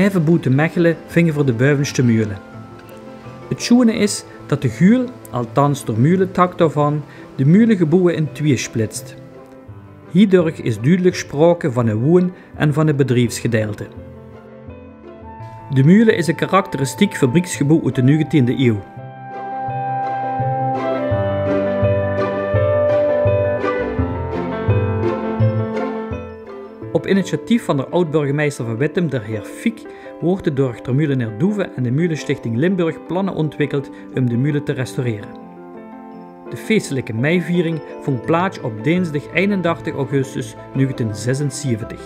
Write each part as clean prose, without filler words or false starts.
Evenboet te Mechelen vingen voor de Buivenste Mühle. Het schoene is dat de Guul, althans door Mühlentak daarvan, de Mühlegebouwen in twee splitst. Hierdoor is duidelijk sprake van een woon- en van een bedrijfsgedeelte. De Mühle is een karakteristiek fabrieksgebouw uit de 19e eeuw. Op initiatief van de oud-burgemeester van Wittem, de heer Fiek, wordt door de Mühlenaar Doeve en de Mühlenstichting Limburg plannen ontwikkeld om de Mühle te restaureren. De feestelijke meiviering vond plaats op dinsdag 31 augustus 1976.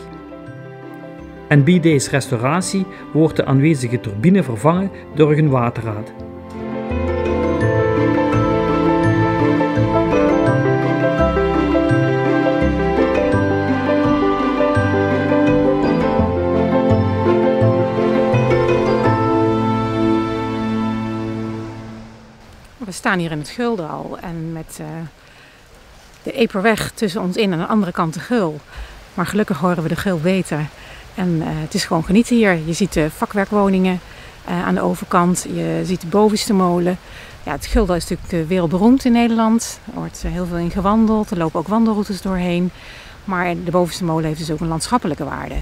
En bij deze restauratie wordt de aanwezige turbine vervangen door een waterraad. We staan hier in het Guldal en met de Eperweg tussen ons in en aan de andere kant de Geul. Maar gelukkig horen we de Geul beter. En het is gewoon genieten hier. Je ziet de vakwerkwoningen aan de overkant. Je ziet de bovenste molen. Ja, het Guldal is natuurlijk wereldberoemd in Nederland. Er wordt heel veel in gewandeld. Er lopen ook wandelroutes doorheen. Maar de bovenste molen heeft dus ook een landschappelijke waarde.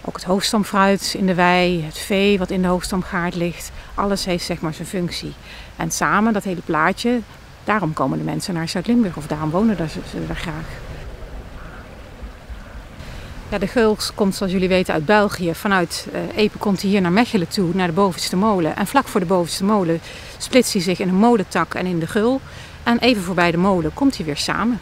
Ook het hoofdstamfruit in de wei, het vee wat in de hoofdstamgaard ligt. Alles heeft zeg maar zijn functie. En samen, dat hele plaatje, daarom komen de mensen naar Zuid-Limburg. Of daarom wonen ze daar graag. Ja, de Geul komt, zoals jullie weten, uit België. Vanuit Epe komt hij hier naar Mechelen toe, naar de bovenste molen. En vlak voor de bovenste molen splitst hij zich in een molentak en in de Geul. En even voorbij de molen komt hij weer samen.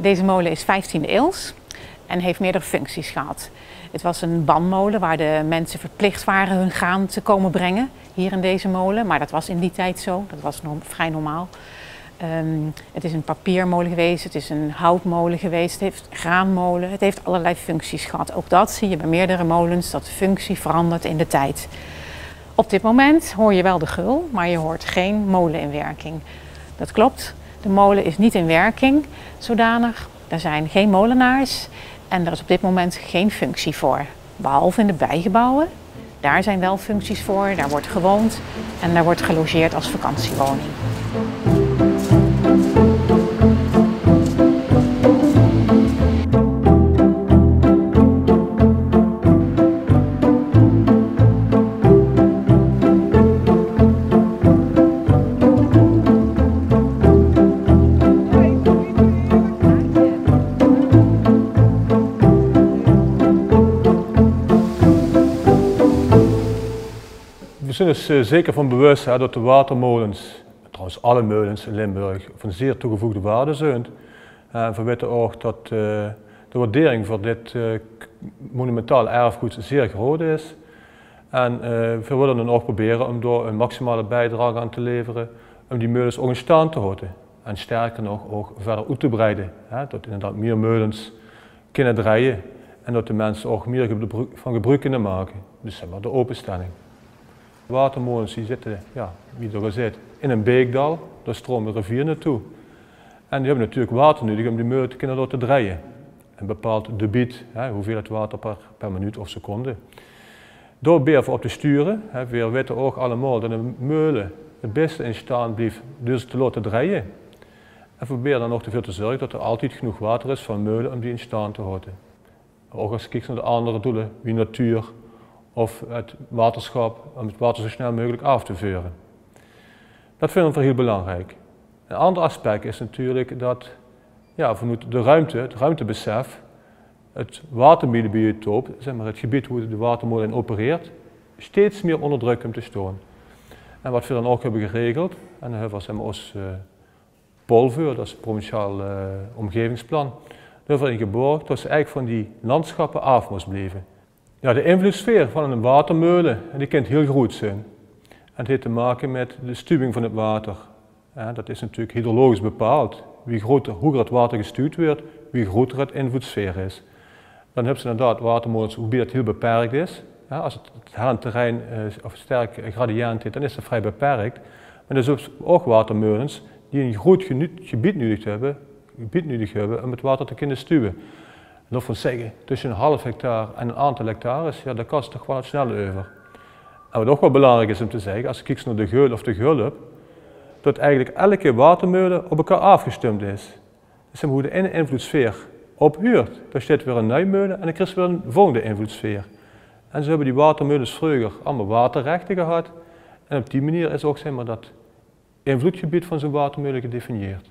Deze molen is 15e eeuws en heeft meerdere functies gehad. Het was een banmolen waar de mensen verplicht waren hun graan te komen brengen, hier in deze molen. Maar dat was in die tijd zo, dat was vrij normaal. Het is een papiermolen geweest, het is een houtmolen geweest, het heeft graanmolen, het heeft allerlei functies gehad. Ook dat zie je bij meerdere molens, dat de functie verandert in de tijd. Op dit moment hoor je wel de Geul, maar je hoort geen molen in werking. Dat klopt. De molen is niet in werking zodanig. Er zijn geen molenaars en er is op dit moment geen functie voor. Behalve in de bijgebouwen. Daar zijn wel functies voor, daar wordt gewoond en daar wordt gelogeerd als vakantiewoning. We zijn dus zeker van bewust dat de watermolens, trouwens alle molens in Limburg, van zeer toegevoegde waarde zijn. We weten ook dat de waardering voor dit monumentaal erfgoed zeer groot is. En we willen dan ook proberen om door een maximale bijdrage aan te leveren om die molens ook in stand te houden. En sterker nog ook verder uit te breiden. Dat inderdaad meer molens kunnen draaien en dat de mensen ook meer van gebruik kunnen maken. Dus zeg maar de openstelling. Watermolens die zitten, ja, wie er al zit, in een beekdal, daar stroomt een rivier naartoe. En die hebben natuurlijk water nodig om die molen te kunnen laten draaien. Een bepaald debiet, hoeveelheid water per minuut of seconde. Door beven op te sturen, we weten ook allemaal dat een molen het beste in staat blijft dus te laten draaien. En we proberen dan nog ervoor te zorgen dat er altijd genoeg water is van molen om die in stand te houden. Ook als je kijkt naar de andere doelen, wie natuur of het waterschap, om het water zo snel mogelijk af te vuren. Dat vinden we heel belangrijk. Een ander aspect is natuurlijk dat ja, vanuit de ruimte, het ruimtebesef, het watermielenbiotoop, zeg maar het gebied hoe de watermolen opereert, steeds meer onder druk komt te staan. En wat we dan ook hebben geregeld, en dan hebben we ons POLVUR, dat is het provinciaal omgevingsplan, daar hebben we in geborgd dat ze eigenlijk van die landschappen af moest blijven. Ja, de invloedssfeer van een watermolen, die kan heel groot zijn. En het heeft te maken met de stuwing van het water. Ja, dat is natuurlijk hydrologisch bepaald. Hoe groter het water gestuwd wordt, wie groter het invloedssfeer is. Dan hebben ze inderdaad watermolens waarbij dat heel beperkt is. Ja, als het terrein of sterk gradient heeft, dan is het vrij beperkt. Maar er zijn ook watermolens die een groot gebied nodig hebben om het water te kunnen stuwen. En dat wil zeggen, tussen een half hectare en een aantal hectares, ja, dat kan het toch wel snel over. En wat ook wel belangrijk is om te zeggen, als je kijkt naar de geul of de gulp, dat eigenlijk elke watermolen op elkaar afgestemd is. Dus hoe de ene invloedssfeer ophuurt, dan staat weer een nieuwe molen en dan krijg je weer een volgende invloedssfeer. En zo hebben die watermolens vroeger allemaal waterrechten gehad. En op die manier is ook zeg maar, dat invloedgebied van zo'n watermolen gedefinieerd.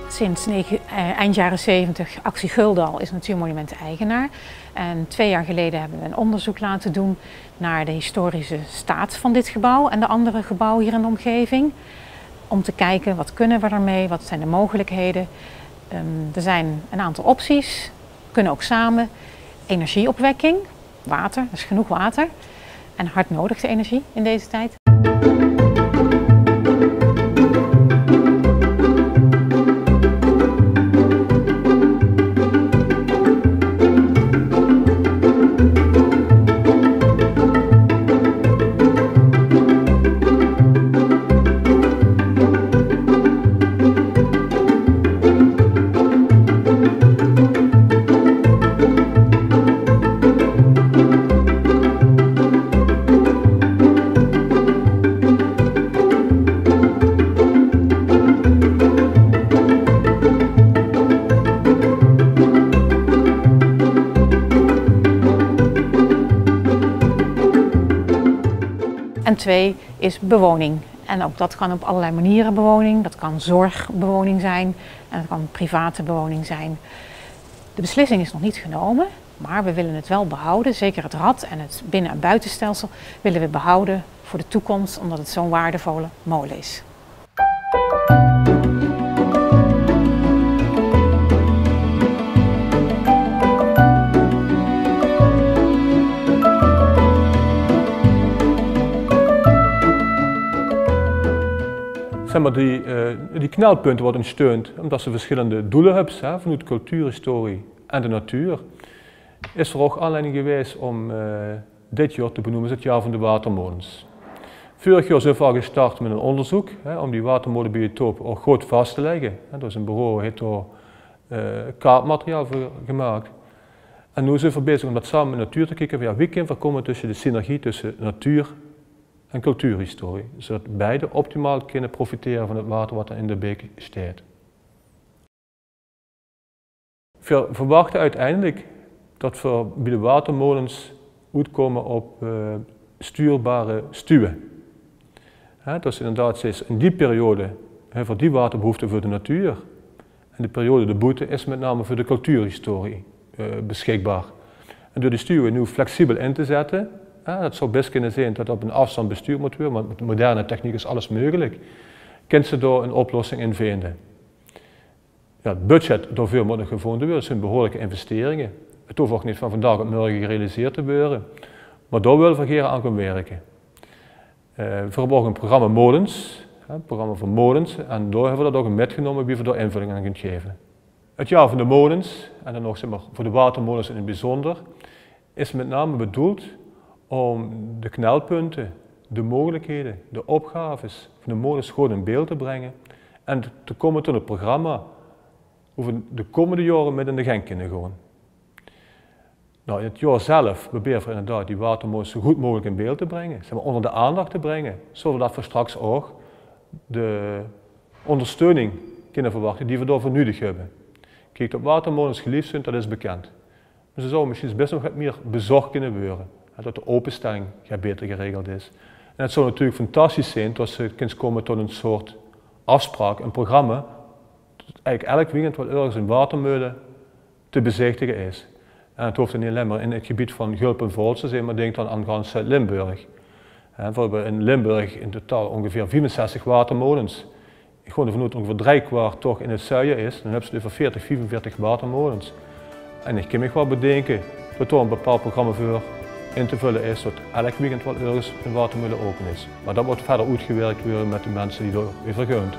Sinds eind jaren 70 Actie Guldal is Natuurmonument-eigenaar. En 2 jaar geleden hebben we een onderzoek laten doen naar de historische staat van dit gebouw en de andere gebouwen hier in de omgeving. Om te kijken wat kunnen we ermee, wat zijn de mogelijkheden. Er zijn een aantal opties, we kunnen ook samen. Energieopwekking, water, er is genoeg water. En hard nodig de energie in deze tijd. En 2 is bewoning. En ook dat kan op allerlei manieren bewoning. Dat kan zorgbewoning zijn en dat kan private bewoning zijn. De beslissing is nog niet genomen, maar we willen het wel behouden. Zeker het rad en het binnen- en buitenstelsel willen we behouden voor de toekomst, omdat het zo'n waardevolle molen is. Zeg maar, die knelpunten worden gesteund omdat ze verschillende doelen hebben, vanuit de cultuurhistorie en de natuur. Is er ook aanleiding geweest om dit jaar te benoemen, het jaar van de watermolens. Vorig jaar zijn we al gestart met een onderzoek om die watermolenbiotoop ook goed vast te leggen. Dus een bureau heeft daar kaartmateriaal voor gemaakt. En nu zijn we bezig om dat samen met natuur te kijken, ja, wie kan voorkomen tussen de synergie tussen natuur en cultuurhistorie, zodat beide optimaal kunnen profiteren van het water wat er in de beek staat. We verwachten uiteindelijk dat we bij de watermolens uitkomen op stuurbare stuwen. Dat is inderdaad in die periode voor die waterbehoefte voor de natuur. En de periode de boete is met name voor de cultuurhistorie beschikbaar. En door die stuwen nu flexibel in te zetten, dat zou best kunnen zijn dat op een afstand bestuurd moet worden, want met moderne techniek is alles mogelijk. kunnen ze daar een oplossing in vinden. Ja, het budget daarvoor moet nog gevonden worden, dat zijn behoorlijke investeringen. Het hoeft ook niet van vandaag op morgen gerealiseerd te worden, maar daar willen we graag aan gaan werken. We hebben ook een programma Molens, een programma voor molens, en daar hebben we dat ook metgenomen wie we daar invulling aan kunnen geven. Het jaar van de molens, en dan nog zeg maar, voor de watermolens in het bijzonder, is met name bedoeld om de knelpunten, de mogelijkheden, de opgaves van de molens gewoon in beeld te brengen en te komen tot een programma hoe we de komende jaren met in de gang kunnen gaan. Nou, in het jaar zelf proberen we inderdaad die watermolens zo goed mogelijk in beeld te brengen, zeg maar, onder de aandacht te brengen, zodat we straks ook de ondersteuning kunnen verwachten die we daarvoor nodig hebben. Kijk, dat watermolens geliefd zijn, dat is bekend. Maar ze zouden misschien best nog wat meer bezocht kunnen worden, dat de openstelling beter geregeld is. En het zou natuurlijk fantastisch zijn als ze kunnen komen tot een soort afspraak, een programma, dat eigenlijk elk weekend wel ergens een watermolen te bezichtigen is. En het hoeft niet alleen maar in het gebied van Gulp en Volse te zijn, maar denk dan aan gans Zuid-Limburg. We hebben in Limburg in totaal ongeveer 64 watermolens. Ik ga ervan uit ongeveer 3/4 toch in het zuiden is, dan hebben ze over 40, 45 watermolens. En ik kan me wel bedenken dat er een bepaald programma voor in te vullen is, dat elk weekend wel ergens een watermolen open is. Maar dat wordt verder uitgewerkt worden met de mensen die er weer vergunt.